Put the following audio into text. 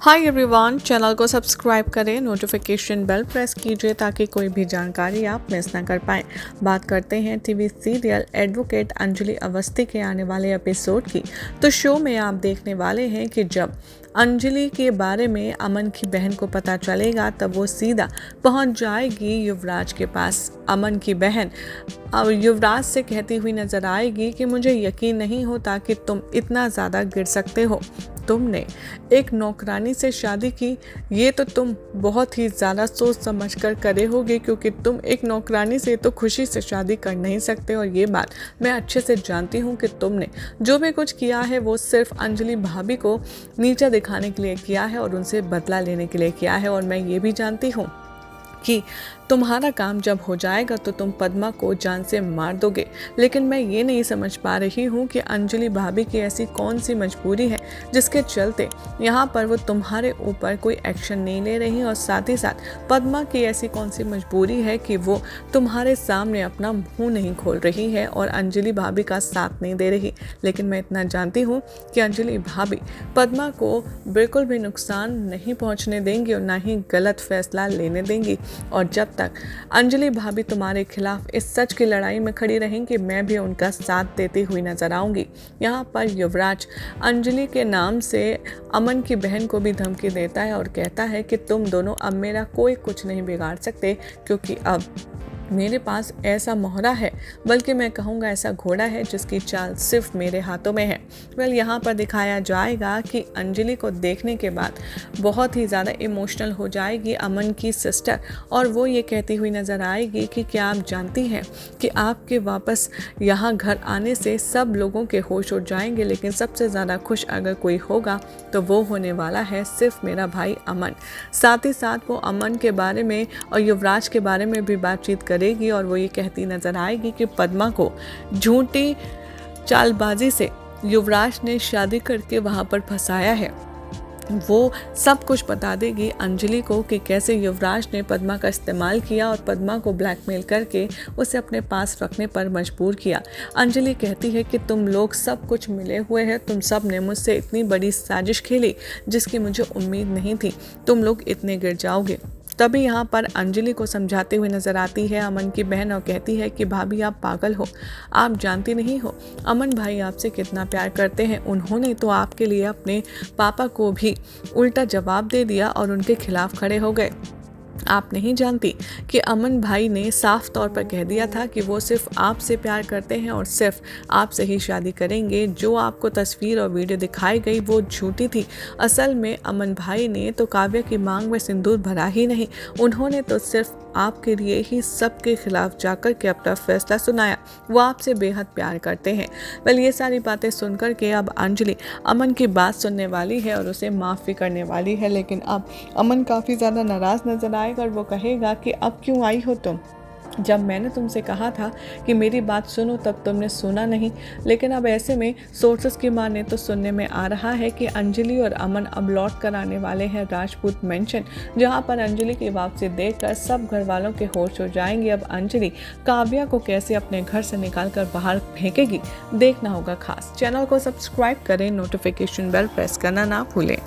Hi everyone, channel को subscribe करें, notification bell press कीजिए ताकि कोई भी जानकारी आप मिस ना कर पाएँ। बात करते हैं TV serial advocate Anjali Awasthi के आने वाले एपिसोड की। तो शो में आप देखने वाले हैं कि जब अंजलि के बारे में अमन की बहन को पता चलेगा तब वो सीधा पहुंच जाएगी युवराज के पास। अमन की बहन युवराज से कहती हुई नजर आएगी कि मुझे यकीन नहीं होता कि तुम इतना ज़्यादा गिर सकते हो। तुमने एक नौकरानी से शादी की, ये तो तुम बहुत ही ज़्यादा सोच समझ कर करे होगे, क्योंकि तुम एक नौकरानी से तो खुशी से शादी कर नहीं सकते। और ये बात मैं अच्छे से जानती हूँ कि तुमने जो भी कुछ किया है वो सिर्फ अंजलि भाभी को नीचा दिखाने के लिए किया है और उनसे बदला लेने के लिए किया है। और मैं ये भी जानती हूँ कि तुम्हारा काम जब हो जाएगा तो तुम पद्मा को जान से मार दोगे। लेकिन मैं ये नहीं समझ पा रही हूँ कि अंजलि भाभी की ऐसी कौन सी मजबूरी है जिसके चलते यहाँ पर वो तुम्हारे ऊपर कोई एक्शन नहीं ले रही, और साथ ही साथ पद्मा की ऐसी कौन सी मजबूरी है कि वो तुम्हारे सामने अपना मुंह नहीं खोल रही है और अंजलि भाभी का साथ नहीं दे रही। लेकिन मैं इतना जानती हूँ कि अंजलि भाभी पद्मा को बिल्कुल भी नुकसान नहीं पहुँचने देंगी और ना ही गलत फैसला लेने देंगी। और जब तक अंजलि भाभी तुम्हारे खिलाफ इस सच की लड़ाई में खड़ी रहेंगी, मैं भी उनका साथ देती हुई नजर आऊंगी। यहाँ पर युवराज अंजलि के नाम से अमन की बहन को भी धमकी देता है और कहता है कि तुम दोनों अब मेरा कोई कुछ नहीं बिगाड़ सकते, क्योंकि अब मेरे पास ऐसा मोहरा है, बल्कि मैं कहूँगा ऐसा घोड़ा है जिसकी चाल सिर्फ मेरे हाथों में है। यहाँ पर दिखाया जाएगा कि अंजलि को देखने के बाद बहुत ही ज़्यादा इमोशनल हो जाएगी अमन की सिस्टर, और वो ये कहती हुई नज़र आएगी कि क्या आप जानती हैं कि आपके वापस यहाँ घर आने से सब लोगों के होश उड़ जाएंगे, लेकिन सबसे ज़्यादा खुश अगर कोई होगा तो वो होने वाला है सिर्फ मेरा भाई अमन। साथ ही साथ वो अमन के बारे में और युवराज के बारे में भी बातचीत करेगी, और वो ये कहती नजर आएगी कि पद्मा को झूठी चालबाजी से युवराज ने शादी करके वहाँ पर फंसाया है। वो सब कुछ बता देगी अंजलि को कि कैसे युवराज ने पद्मा का इस्तेमाल किया और पद्मा को ब्लैकमेल करके उसे अपने पास रखने पर मजबूर किया। अंजलि कहती है कि तुम लोग सब कुछ मिले हुए हैं, तुम सब ने मुझसे इतनी बड़ी साजिश खेली जिसकी मुझे उम्मीद नहीं थी, तुम लोग इतने गिर जाओगे। तभी यहाँ पर अंजलि को समझाते हुए नजर आती है अमन की बहन और कहती है कि भाभी आप पागल हो, आप जानती नहीं हो अमन भाई आपसे कितना प्यार करते हैं। उन्होंने तो आपके लिए अपने पापा को भी उल्टा जवाब दे दिया और उनके खिलाफ खड़े हो गए। आप नहीं जानती कि अमन भाई ने साफ तौर पर कह दिया था कि वो सिर्फ आपसे प्यार करते हैं और सिर्फ आपसे ही शादी करेंगे। जो आपको तस्वीर और वीडियो दिखाई गई वो झूठी थी। असल में अमन भाई ने तो काव्या की मांग में सिंदूर भरा ही नहीं, उन्होंने तो सिर्फ आपके लिए ही सबके खिलाफ जाकर के अपना फैसला सुनाया। वो आपसे बेहद प्यार करते हैं। ये सारी बातें सुनकर के अब अंजलि अमन की बात सुनने वाली है और उसे माफ़ भी करने वाली है। लेकिन अब अमन काफ़ी ज़्यादा नाराज़ नजर आएगा और वो कहेगा कि अब क्यों आई हो तुम? जब मैंने तुमसे कहा था कि मेरी बात सुनो तब तुमने सुना नहीं। लेकिन अब ऐसे में सोर्सेस की माने तो सुनने में आ रहा है कि अंजलि और अमन अब लौट कर आने वाले हैं राजपूत मेंशन, जहां पर अंजलि की वापसी देखकर सब घर वालों के होश हो जाएंगे। अब अंजलि काव्या को कैसे अपने घर से निकाल कर बाहर फेंकेगी, देखना होगा खास। चैनल को सब्सक्राइब करें, नोटिफिकेशन बेल प्रेस करना ना भूलें।